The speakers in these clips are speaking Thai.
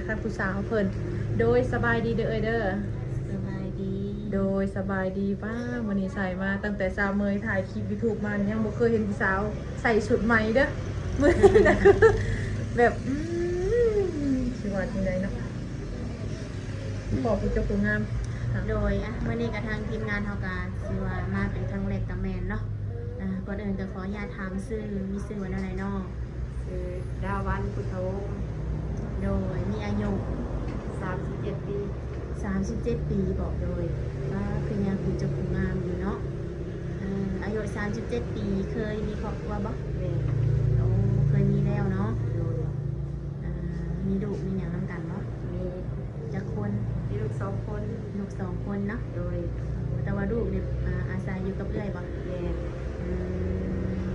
ท่านผู้สาวเพิ่นโดยสบายดีเด้อเด้อสบายดีโดยสบายดีป้าวันนี้ใส่มาตั้งแต่สาวเมยถ่ายคลิปยูทูบมันยังบ่เคยเห็นผู้สาวใส่ชุดใหม่เด้อมื้อนี้นะคือแบบสิว่าจังไดเนาะขอบคุณเจ้าผู้งามโดยเมื่อนี้กับทางทีมงานเฮาก็สิว่ามาเป็นครั้งแรกกับแมนเนาะก่อนอื่นก็ขออนุญาตถามชื่อมีชื่อว่าอะไรเนาะคือดาวันพุทธวงศ์โดยมีอายุ37 ปี37 ปีบอกโดยว่าคือยังเป็นเจ้าผู้งามอยู่เนาะอายุ37 ปีเคยมีครอบครัวบ่แม่โอ้เคยมีแล้วเนาะโดยมีลูกมีหยังนำกันเนาะมีจักคน มีลูก2 คน ลูก2 คนเนาะโดยแต่ว่าลูกเนี่ยอาศัยอยู่กับเอื้อยบ่แม่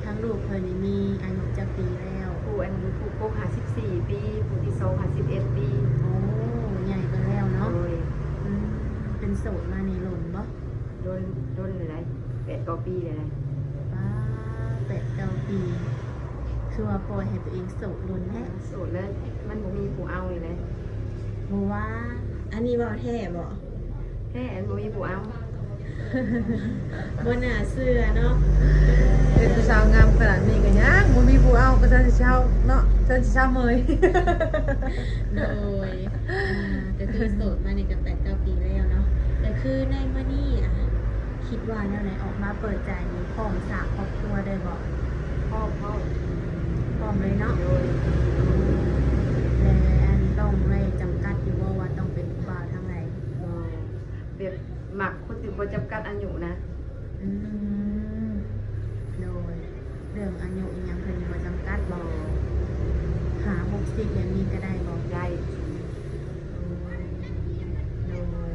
ทั้งลูกเพิ่นนี่มีอายุจักปีแล้ว ผู้กก54 ปีผู้ที่2 51 ปีโอ้ใหญ่กันแล้วเนาะโดยเป็นโสดมาในหล่นบ่โดนเลย8 9 ปีเลยนะป้า8 9 ปีคือว่าปล่อยให้ตัวเองโสดหล่นแท้โสดแล้วมันบ่มีผู้เอาเลยบ่ว่าอันนี้บ่แท้บ่แท้บ่มีผู้เอาบ่น่าเชื่อเนาะเป็นผู้สาวงามขนาดนี้ก็ยังบ่มีผู้เอาก็ซั่นสิเช่าเนาะซั่นสิเช่าเมยโดยก็คือโสดมานี่ก็8 9 ปีแล้วเนาะแต่คือในมื้อนี้คิดว่าแนวไหนออกมาเปิดใจนี่พร้อมสร้างครอบครัวได้บ่พ่อพร้อมเลยเนาะโดยและอันต้องไม่จำกัดอยู่ว่าต้องเป็นผู้บ่าวทางไหนแบบหมักคนถึงบ่จำกัดอายุนะโดยเรื่องอายุอีหยังเพิ่นบ่จำกัดบ่หา60อย่างนี้ก็ได้บ่ได้โดย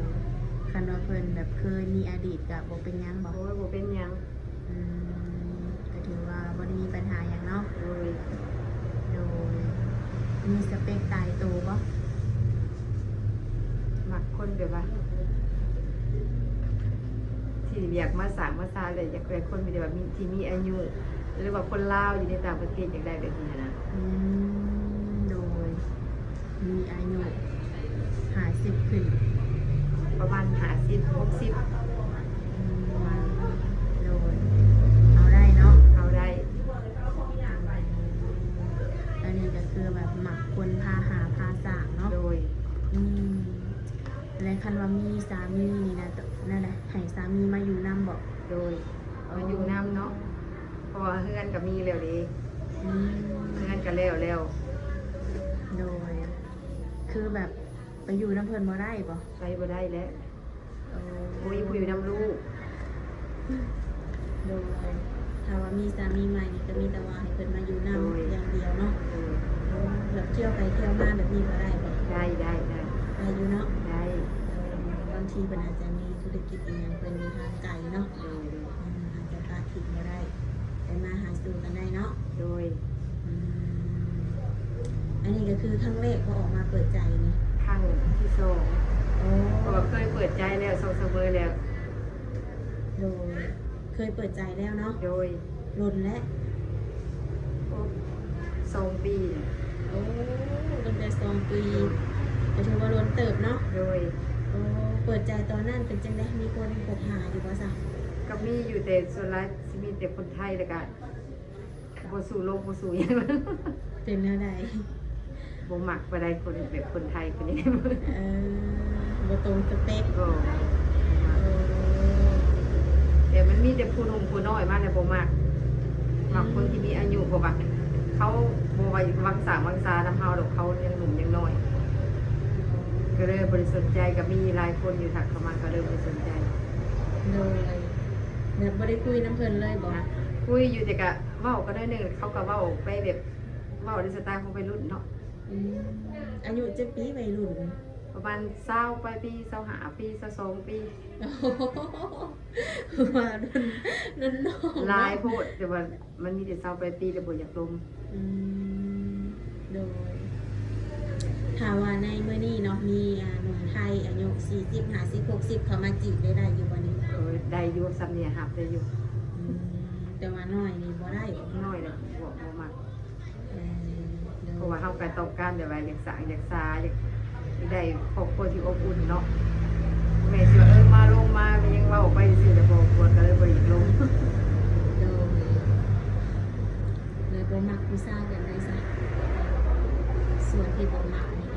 คันว่าเพิ่นแบบเคยมีอดีตก็บ่เป็นหยังบ่โอ้ยบ่เป็นหยังก็ถือว่าบ่ได้มีปัญหาหยังเนาะโดยมีสเปคตายตัวบ่หมักคนแบบว่าที่อยากมาสร้างมาซาเลยอยากได้คนมีแบบที่มีอายุหรือว่าคนลาวอยู่ในต่างประเทศอยากได้แบบนี้นะโดยมีอายุ50ขึ้นประมาณ50 60โดยเอาได้เนาะเอาได้อันนี้ก็คือแบบหมักคนพาหาพาสร้างเนาะโดยและคันว่ามีสามีนี่นะนั่นแหละให้สามีมาอยู่นำบอกโดยมาอยู่นำเนาะเพราะว่าเฮือนก็มีแล้วดิเฮือนก็แล้วโดยคือแบบไปอยู่น้ำเพลินบ่ได้ป่ะไปบ่ได้แล้วผู้อยู่น้ำลูกโดยถ้าว่ามีสามีใหม่นี่ก็มีแต่ว่าให้เพิ่นมาอยู่นำอย่างเดียวเนาะแบบเที่ยวไปเที่ยวมาแบบนี้ก็ได้ป่ะได้อยู่เนาะได้บางทีเพิ่นอาจจะมีธุรกิจอย่างเพิ่นมีทางไกลเนาะอาจจะตัดทิ้งบ่ได้แต่มาหาสู่กันได้เนาะโดยอันนี้ก็คือครั้งแรกพอออกมาเปิดใจนี่ครั้งที่2เพราะว่าเคยเปิดใจแล้ว2 เสมอแล้วโดยเคยเปิดใจแล้วเนาะโดยลนและ2 ปีโอ้ลนได้2 ปีก็ถือว่าลนเติบเนาะโดยเปิดใจตอนนั้นเป็นจังได๋มีคนคบหาอยู่บ่ซะก็มีอยู่แต่ส่วนหลายสิมีแต่คนไทยแล้วก็บ่สู่โลกบ่สู่หยังเป็นแนวใดบ่มักบ่ได้คนแบบคนไทยคนนี้บ่ตรงสเปคแต่มันมีแต่ผู้หนุ่มผู้น้อยมาแล้วบ่มักคนที่มีอายุบ่ว่าเขาบ่ว่าวังสาวังซานำเฮาดอกเขายังหนุ่มยังน้อยก็เลยบ่ได้สนใจก็มีหลายคนอยู่ทักเข้ามาก็เลยบ่สนใจเลยแบบบ่ได้คุยน้ำเพิ่นเลยบ่คุยอยู่แต่ก็เว้าก็ได้นึงเขาก็เว้าไปแบบเว้าในสไตล์ของวัยรุ่นเนาะอายุจักปีวัยรุ่นประมาณ20ปลายปี25ปี22ปีว่ารุ่นน้องหลายโพดแต่ว่ามันมีแต่20ปลายปีแต่บ่อยากลมโดยถ้าว่าในมื้อนี้เนาะมีหนุ่มไทยอายุ40 50 60เข้ามาจีบได้อยู่บ่นี้ได้อยู่ซ้ำเนี่ยรับได้อยู่แต่ว่าน้อยนี่บ่ได้น้อยเลยบ่มักโด เพราะว่าเฮาก็ต้องการแบบว่าอยากสร้างอยากสาอยากได้ครอบครัวที่อบอุ่นเนาะแม่สิว่ามาลงมามันยังเว้าไปซื่อแต่บ่ควรก็เลยบ่อยากลง โดยเลยบ่มักผู้ชายกันได้ซะส่วนที่บ่มักนี่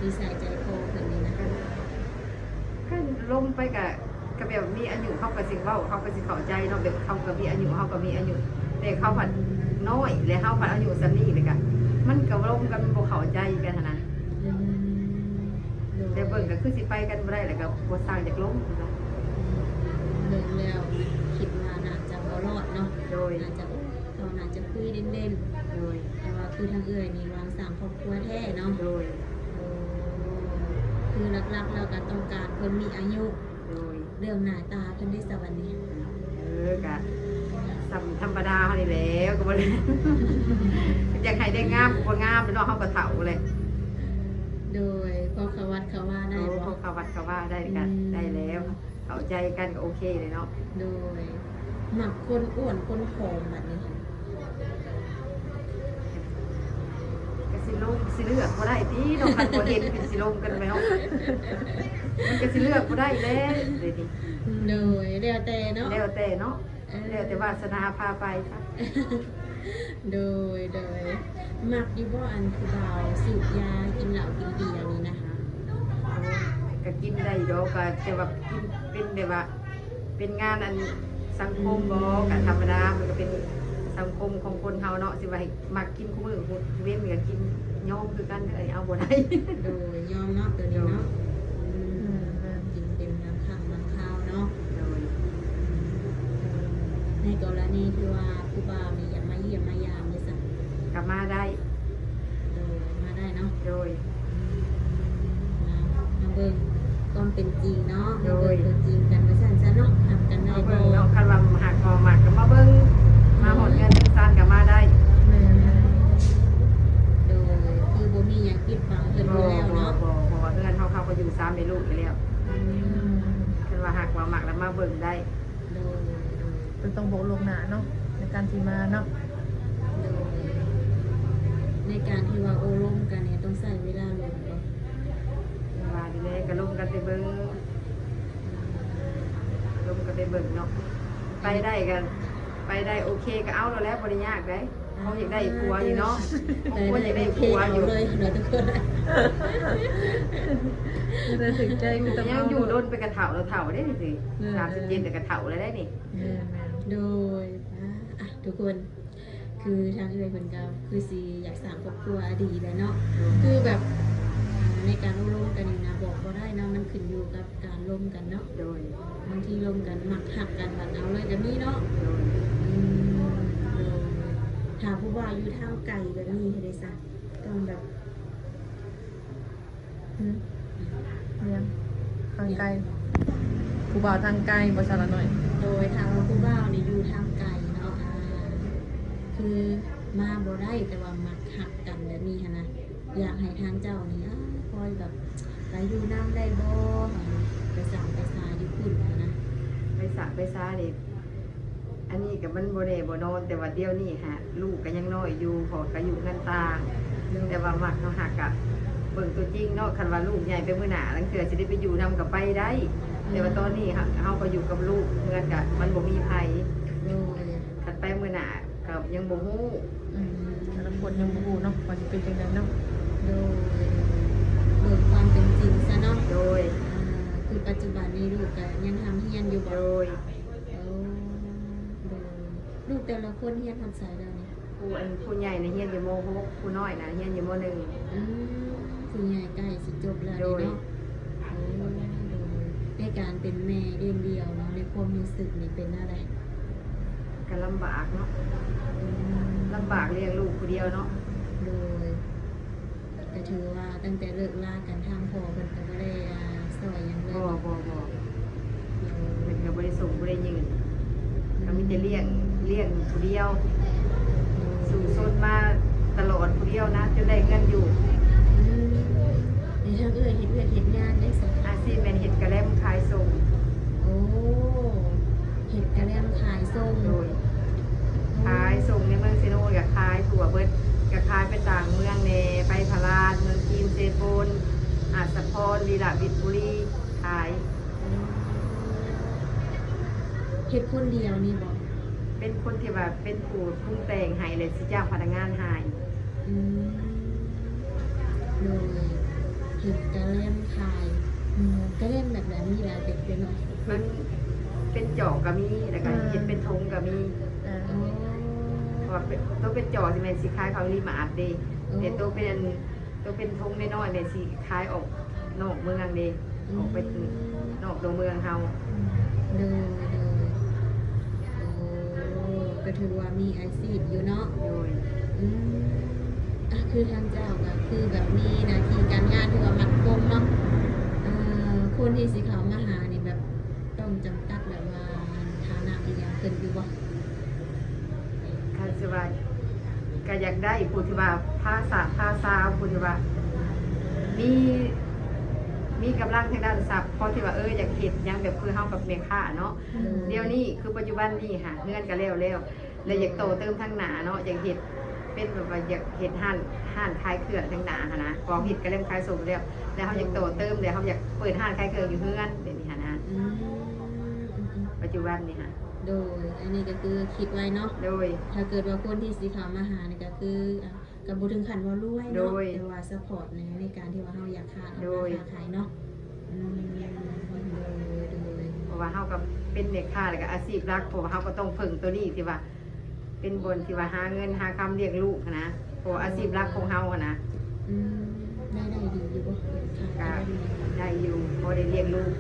นิสัยใจคอเพิ่นนี่นะ ก็ลงไปกับแบบมีอายุเขาก็สิเว้าเขาก็สิเข้าใจเนาะแบบเขาก็มีอายุเขาก็มีอายุแต่เขาผัดน้อยและเขาผัดอายุซ้ํนี้เลยก็มันก็ลงกันบ่เข้าใจกันหั้นนะ แต่เบิ่งก็คือสิไปกันบ่ได้แล้วก็บ่สร้างจากลมนะ เบิ่งแล้วคิดว่าน่าจะบ่รอดเนาะ โดย น่าจะเราน่าจะคุยเล่น โดย ๆแต่ว่าคือทางเอื้อยนี่วางสร้างครอบครัวแท้เนาะ โดย โอ้คือหลักๆแล้วก็ต้องการคนมีอายุ โดย เรื่องหน้าตาเพิ่นได้สวัสดี ก็ธรรมดาเฮานี่แหล้วก็บ่ได้ อยากให้ได้งามบ่งามเนาะเฮาก็เฒ่าเลย โดยพอเขาวัดเขาว่าได้ โอ้ บ่ พอเขาวัดเขาว่าได้กันได้แล้วเข้าใจกันก็โอเคเลยเนาะ โดยหมักคนอ้วนคนผอมแบบนี้ ก็สิลงสิเลือกบ่ได้ติเนาะคันบ่เห็นเป็นสิลงกันไปเนาะมันก็สิเลือกบ่ได้แล้วเลยดิ โดยแล้วแต่เนาะ แล้วแต่เนาะแล้วแต่วาสนาพาไปค่ะ โดยหมักอยู่บ่อันคือเบาสูบยากินเหล้ากินเบียร์นี่นะ ก็กินได้ดอกก็แต่ว่ากินเป็นแบบว่า เป็นงานอันสังคมบ่ก็ธรรมดามันก็เป็นสังคมของคนเฮาเนาะสิว่าให้มักกินคู่มื้อเว้นก็กินยอมคือกันเลยเอาบ่ได้ โดยยอมเนาะตัวนี้เนาะ อืม กินเป็นบางครั้งบางคราวเนาะ โดย ในกรณีที่ว่าผู้บ่าวนี่อยากมาเยี่ยมมายามนี่สัก กลับมาได้ โดยมาได้เนาะ โดย มาเบิ่งความเป็นจริงเนาะมาเบิ่งตัวจริงกันว่าซั่นซะเนาะทำกันได้ มา บ่ เบิ่งเนาะคันว่าหากพอมักก็มาเบิ่งมาหอดเงินจังซั่นก็มาได้ แม่น โดยคือบ่มีหยังปิดบังเพิ่นอยู่แล้วเนาะ บ่เงินเฮาก็อยู่3ในลูกอยู่แล้ว อื อื ม ม คันว่าหากว่ามักแล้วมาเบิ่งได้ โดย มันต้องบอกลวงหน้าเนาะในการที่มาเนาะ โดยในการที่ว่าโอลมกันเนี่ยต้องใช้เวลาหลวงบ่ ว่าดีเลยก็ลงกันไปเบิ่งลงกันไปเบิ่งเนาะไปได้กันไปได้โอเคก็เอาแล้วบ่ได้ยากได้เขาอยากได้ผัวอยู่เนาะบางคนอยากได้ผัวอยู่ เลยเดี๋ยวทุกคน จะถึงใจกูจะ ยัง เอา อยู่โดนไปกระเถาเราเถาได้สิ เออ 37แต่กระเถาแล้วได้นี่ แม่นแม่น โดยอ่ะทุกคนคือทางเอื้อยเพิ่นก็คือสิอยากสร้างครอบครัวดีแหล้วเนาะคือแบบในการร่วมกันนี่นะบอกบ่ได้เนาะมันขึ้นอยู่กับการร่วมกันเนาะ โดย บางทีร่วมกันมักหักกันบัดเอาเลยก็มีเนาะ โดย อืมโดยถ้าผู้ว่าอยู่ทางไกลแบบนี้เฮ็ดได้ซะต้องแบบ อืมเนี่ยทางไกลกูบ่าวทางไกลบ่ซะละหน่อย โดยทางผู้บ่าวนี่อยู่ทางไกลเนาะคือมาบ่ได้แต่ว่ามักหักกันแบบนี้หันนะอยากให้ทางเจ้านี่คอยแบบไปอยู่น้ำได้บ่ไปสั่งไปสาอยู่พุ่นหั้นนะ ไปสระไปซาดิอันนี้กับมันโบเดโบนอนแต่ว่าเดี๋ยวนี้ฮะลูกก็ยังน้อยอยู่พอก็อยู่เงินตางแต่ว่ามักเขาหักอะเบิ่งตัวจริงเนาะคันว่าลูกใหญ่ไปมื้อหน้าลังเทื่อสิได้ไปอยู่นำกับไปได้ แต่ว่าตอนนี้เฮาก็อยู่กับลูกเงินกะมันบ่มีไผ โดย คันไปมื้อหน้าก็ยังบ่ฮู้ อืม แต่ละคนยังบ่รู้เนาะว่าสิเป็นจังไดเนาะ โดยเบิกความเป็นจริงซะเนาะ โดย คือปัจจุบันนี้ลูกก็ยังทำเฮียนอยู่บ่ โดย โอ้โดยลูกแต่ละคนเฮียนทำสายแล้วนี่ ผู้ใหญ่น่ะเรียนอยู่ม .6 ผู้น้อยน่ะเรียนอยู่ม .1 อืมผู้ใหญ่ใกล้สิจบแล้ว โด นี่ ย เนาะโอ้โดยในการเป็นแม่เลี้ยงเดียวเนาะในความรู้สึกนี่เป็นอะไร ก็ลำบากเนาะ อืม ลำบากเลี้ยงลูกผู้เดียวเนาะ โดยก็ถือว่าตั้งแต่เลิกลากันทางพ่อเพิ่นก็บ่ได้ซอยหยังเลย บ่ เนาะ บ่บ่ โดย มันก็บ่ได้ส่งบ่ได้ยืนก็มีแต่เลี้ยงผู้เดียว สู่ซนมาตลอดผู้เดียวนะจนได้เงินอยู่ อืมในทางเอื้อยเฮ็ดเวียกเฮ็ดงานได้สัก อาชีพแม่นเฮ็ดกระแลมขายส่ง โอ้เห็ดกระเลียมขายส้ม โดยขายส่งในเมืองซิโนกับขายถั่วเบิดกับขายไปต่างเมือง ลีลาวิทบุรีขาย เฮ็ดคนเดียวนี่บ่ เป็นคนที่ว่าเป็นผู้ปรุงแต่งให้เลยสิจ้างพนักงานให้ อืมโดยเฮ็ดกระเล่มขายกระเล่มแบบมีหลายเด็กเป็นเนาะ มันเป็นจอกก็มีแล้วก็เฮ็ดเป็นธงก็มี อ่า อ๋อ เพราะว่าตัวเป็นจอกสิแม่นสิขายเขารีมาอัดเด้แต่ตัวเป็นธงน้อยๆแม่นสิขายออกนอกเมืองเด้ออกไปนอกตัวเมืองเฮา โดยโอ้ก็ถือว่ามีอาชีพอยู่เนาะ โดย อืมคือทางเจ้าก็คือแบบมีหน้าที่การงานที่ว่ามั่นคงเนาะคนที่สิเขามาหานี่แบบต้องจำกัดแบบว่าฐานะอีกอย่างเพิ่นอยู่บ่ คันสิว่าก็อยากได้ผู้ที่ว่าภาษาผู้ที่ว่ามีกำลังทางด้านทรัพย์เพราะที่ว่าอยากเฮ็ดหยังแบบคือเฮากับแม่ค้าเนาะเดี๋ยวนี้คือปัจจุบันนี้ค่ะเงินก็แล้วแล้วอยากโตเติมทางหน้าเนาะอยากเฮ็ดเป็นแบบว่าอยากเฮ็ดห้านขายเครื่องทางหน้าหั่นนะกองเฮ็ดก็เริ่มขายส่งแล้วเฮาอยากโตเติมแล้วเฮาอยากเปิดห้านขายเครื่องอยู่เฮือนแบบนี้หั่นนะ อืม ปัจจุบันนี่ค่ะ โดยอันนี้ก็คือคิดไว้เนาะ โดย ถ้าเกิดว่าคนที่สิเขามาหานี่ก็คือกับบ่ถึงขั้นว่ารวย โด เนาะ ย แต่ว่าซัพพอร์ตในการที่ว่าเฮาอยากค้า โดย ค้าขายเนาะอืมโดย เพราะว่าเฮาก็เป็นแม่ค้าแล้วก็อาชีพหลักเพราะว่าเฮาก็ต้องพึ่งตัวนี้ที่ว่า เป็นบนที่ว่าหาเงินหาคำเลี้ยงลูกหั้นนะเพราะว่าอาชีพหลักของเฮาหั้นนะ อืมได้ดีอยู่บ่ค่ะ ก็ ได้ดี ได้อยู่พอได้เลี้ยงลูก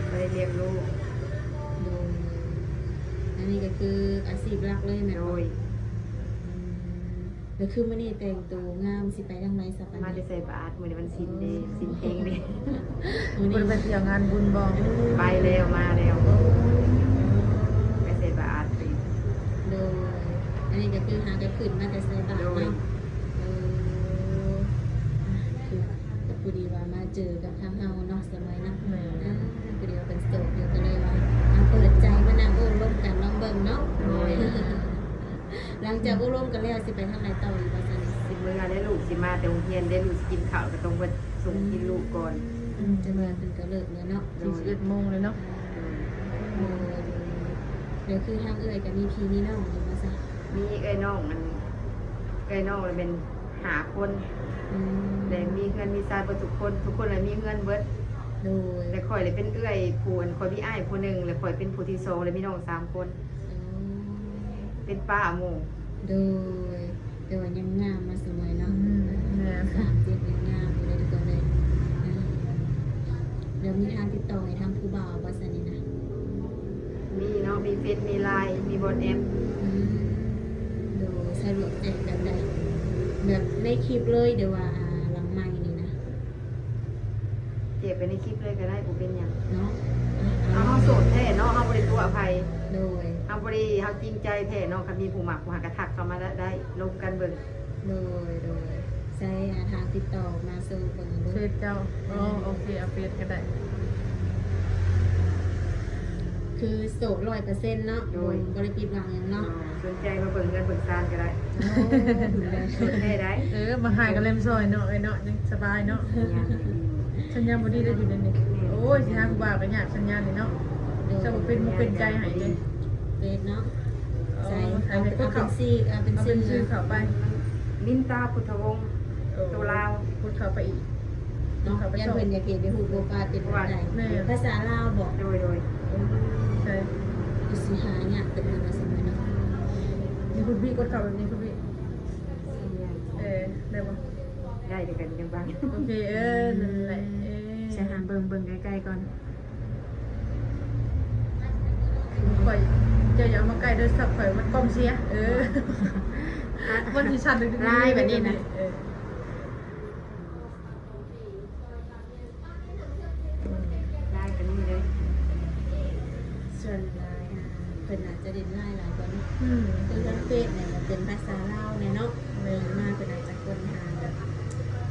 พอได้เลี้ยงลูก โดยอันนี้ก็คืออาชีพหลักเลยแม่น โด บ่ ย แล้วคือมื้อนี้แต่งตัวงามสิไปทางไหนสักอัน มาได้ นี้ ใส่บาตรมื้อนี้มันสิ้นเด้สิ้นเพลงเด้ มื้อ บ่ นี้ ได้ไปเที่ยวงานบุญบ่ ไปแล้วมาแล้วไปใส่บาตรไป โดยอันนี้ก็คือหาจะขึ้นมาแต่ใส่บาตร โดย เนาะคือพอดีว่ามาเจอกับทางเฮาเนาะสมัยนะ แม่ พอดีว่าเป็นโสดอยู่ก็เลยว่าเปิดใจมานั่งโอ้ร่วมกันลองเบิ่งเนาะ โดย หลังจากโอ้ร่วมกันแล้วสิไปทางไหนต่ออีกว่าซั่น สิมื้อได้ลูกสิมาแต่โรงเรียนได้ลูกสิกินข้าวก็ต้องไปส่งกินลูกก่อน จะมาเป็นก็เลิกเลยเนาะ 41 โมงเลยเนาะ เดี๋ยวคือทางเอ่ยกับมีพีนี่น้องอยู่มาซะ มีน้องมันเลยเป็นหาคนเลยมีเงินมีทรายเบิดทุกคนเลยมีเงินเบิด โดย เลยข่อยเลยเป็นผู้อันข่อยมีอ้ายผู้หนึงเลยข่อยเป็นผู้ที่สองเลยมีน้อง3คน เป็นป้าหมู่ โดยแต่ว่ายังงามมาสมัยเนาะ แม่ 37ยังงามอยู่เลยทุกคนเลยเดี๋ยวมีทางติดต่อให้ทางผู้บ่าวว่าซั่นนี่นะ มีเนาะมีเฟซมีไลน์มีบนแอป โดยสะดวกแจกแบบใดแบบในคลิปเลยเดี๋ยวว่าหลังไม้นี่นะ เจ็บไปในคลิปเลยก็ได้บ่เป็นหยัง เนาะ เอาเฮาโสดแท้เนาะเฮาบ่ได้ตัวอภัย โดย เฮาบ่ได้เฮาจริงใจแท้เนาะคันมีผู้มักผู้หากระทักเข้ามาได้ลงกันเบิ่ง โดยใช้ทางติดต่อมาสู่เบิ่ง เฟ ดู ซเจ้าอ๋อโอเคเอาเฟซก็ได้ คือโสด100%เนาะบ่ได้ปิดบังหยังเนาะ สนใจมาเบิ่งเงินเบิ่งซานก็ได้ โอ้ โสดแท้ได้ มาหายกันเล่มซอยเนาะเนาะยังสบายเนาะ มีงานดี สัญญาณบ่ดีได้อยู่ในนี้โอ้ยสิหาผู้บ่าวก็ยากสัญญาณนี่เนาะจะบ่เป็นบ่เป็นใจให้เลย เฟซเนาะใช่ ใช่ เอา ให้ เป็น เขา ซีกเอาเป็น เอาเป็นชื่อ ชื่อ เขาไป มินตาพุทธวงศ์ ตัวลาว พูดเขาไปอีก เนาะยันเพิ่นอยากเห็นในหูโปรไฟล์เป็นแบบใด แม่ ภาษาลาวบอก โดย ใช่ อยู่สิหาเนี่ยเป็นอยู่ในสมัยเนาะ นี่คุณพี่กดเขาแบบนี้คุณพี่ได้ปะ ได้เดี๋ยวกันยังบ้าง โอเคนั่นแหละ ใช้หาเบิ่งใกล้ๆก่อน ข่อยจะอย่ามาใกล้เด้อสับข่อยมันกล้องเสียมันสิชัดดึก ไล่แบบนี้นะได้กันนี่เลย ส่วนลายเพิ่นอาจจะเด่นลายหลายกว่านี้ อืม คือทางเฟซเนี่ยมันเป็นภาษาลาวเนี่ยเนาะมาเป็นอาจจะคนหาแบบ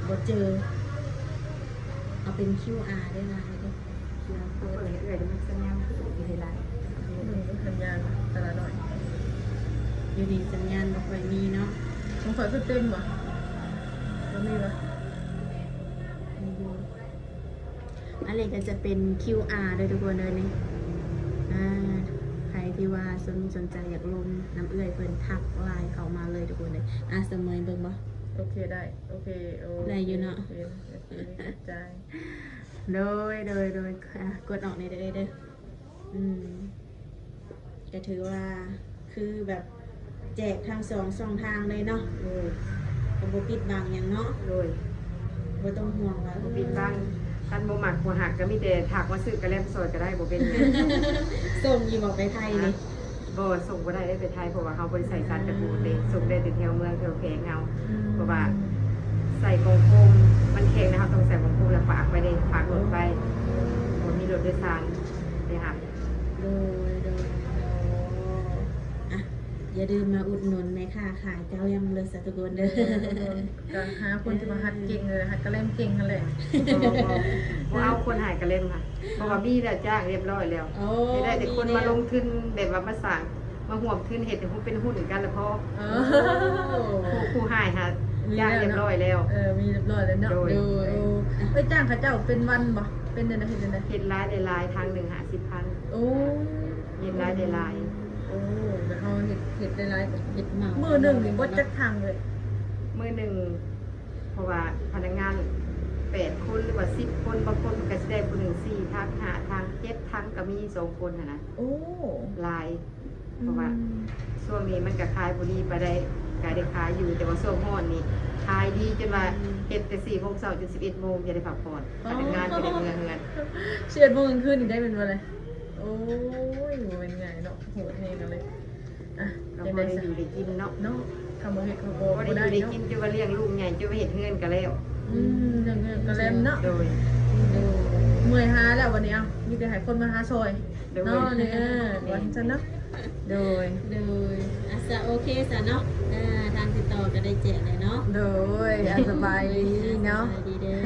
บ่เจอเอาเป็น QR ได้ลายเด้ QR เปิ code ดเอื่อยมันสัญญาณอยู่ในไลน์ สัญญาณแต่ละหน่อย อยู่ดีสัญญาณบ่ค่อยมีเนาะ สงสัยคือเต็มว่ะก็มีวะ มีอยู่ นนี้ก็จะเป็น QR โดยทุกคนเลยนี่ใครที่ว่าสนใจอยากลงน้ำเอื้อยเพิ่นทักไลน์เข้ามาเลยทุกคนเลยเสมอเบิ่งบ่ โอเคได้โอเคได้อยู่เนาะ โอเคใจ โดยกดออกในได้เด้อก็ถือว่าคือแบบแจกทาง2 ช่องทางเลยเนาะก็บ่ปิดบังหยังเนาะ โดย บ่ต้องห่วงว่า บ่ปิดบังคันบ่มักบ่หักก็มีแต่ถักมาซื้อกระแลมซอยก็ได้บ่เป็นหยัง ส่งอยู่บ่ไปไทยนี่ บ่ส่งบ่ได้ไปไทยเพราะว่าเขาบ่ได้ใส่สารกันบูดเด้ส่งได้แต่แถวเมืองแถวแพงเอาเพราะว่าใส่กล่องโฟมมันแข็งนะครับต้องใส่กล่องโฟมแล้วฝากไปเด้ฝากรถไปบ่มีรถโดยสารไปหับ โดยอย่าลืมมาอุดหนุนแม่ค้าขายเจ้ายังเลยสักทุกคนเด้อ ก็หาคนที่มาหัดเก่งเลยหัดกระเล่มเก่งนั่นแหละ บ่เอาคนหายกระเล่มค่ะเพราะว่ามีแล้วจ้างเรียบร้อยแล้วไม่ได้แต่คนมาลงทุนแบบว่ามาสร้างมาห่วงทุนเฮ็ดให้เป็นหุ้นกันแล้วพอผู้หายค่ะจ้างเรียบร้อยแล้ว มีเรียบร้อยแล้วเนาะ โดย ไปจ้างเขาเจ้าเป็นวันบ่เป็นเดือนละเดือนละ เฮ็ดรายได้รายทาง1 50,000 โอ้ เฮ็ดรายได้ราย โอ้เดี๋ยวเขาเห็ดได้ไร เฮ็ดเหมา มือหนึ่งนี่บ่จักทางเลย มื้อหนึงเพราะว่าพนักงาน8 คนหรือว่า10 คนบางคนก็สิได้ผู้หนึง4ทาง5ทาง7ทางก็มี2คนน่ะนะ โอ้ ลายเพราะว่าช่วงนี้มันก็ขายบ่ดีไปได้ก็ได้ขายอยู่แต่ว่าช่วงร้อนนี่ขายดีจนว่าเฮ็ดแต่4 โมงเช้าจน11 โมงอย่าได้พักผ่อนพนักงานก็ได้เงิน 11 โมงกลางคืนนี่ได้เป็นวันอะไรโอ้ยเป็นไงเนาะโหดเฮงกันเลยอ่ะ เรา ยัง บ่ ได้ ได้อยู่ได้กินเนาะ เนาะทำมาเฮ็ดเขาบ่ บ่ได้ ได้ อยู่ได้ เนาะ กินจนว่าเลี้ยงลูกใหญ่จนว่าเฮ็ดเงินก็แล้ว อย่างเงี้ยกระเล่มเนาะ โดย เมื่อยหาแล้ววันนี้อ่ะมีแต่ให้คนมาหาซอย โดย เนาะเนี่ยวันจันทร์เนาะโดย ซะโอเคซะเนาะทางติดต่อก็ได้แจกเลยเนาะ โดยสบายดีเนาะ สบายดีเด้อ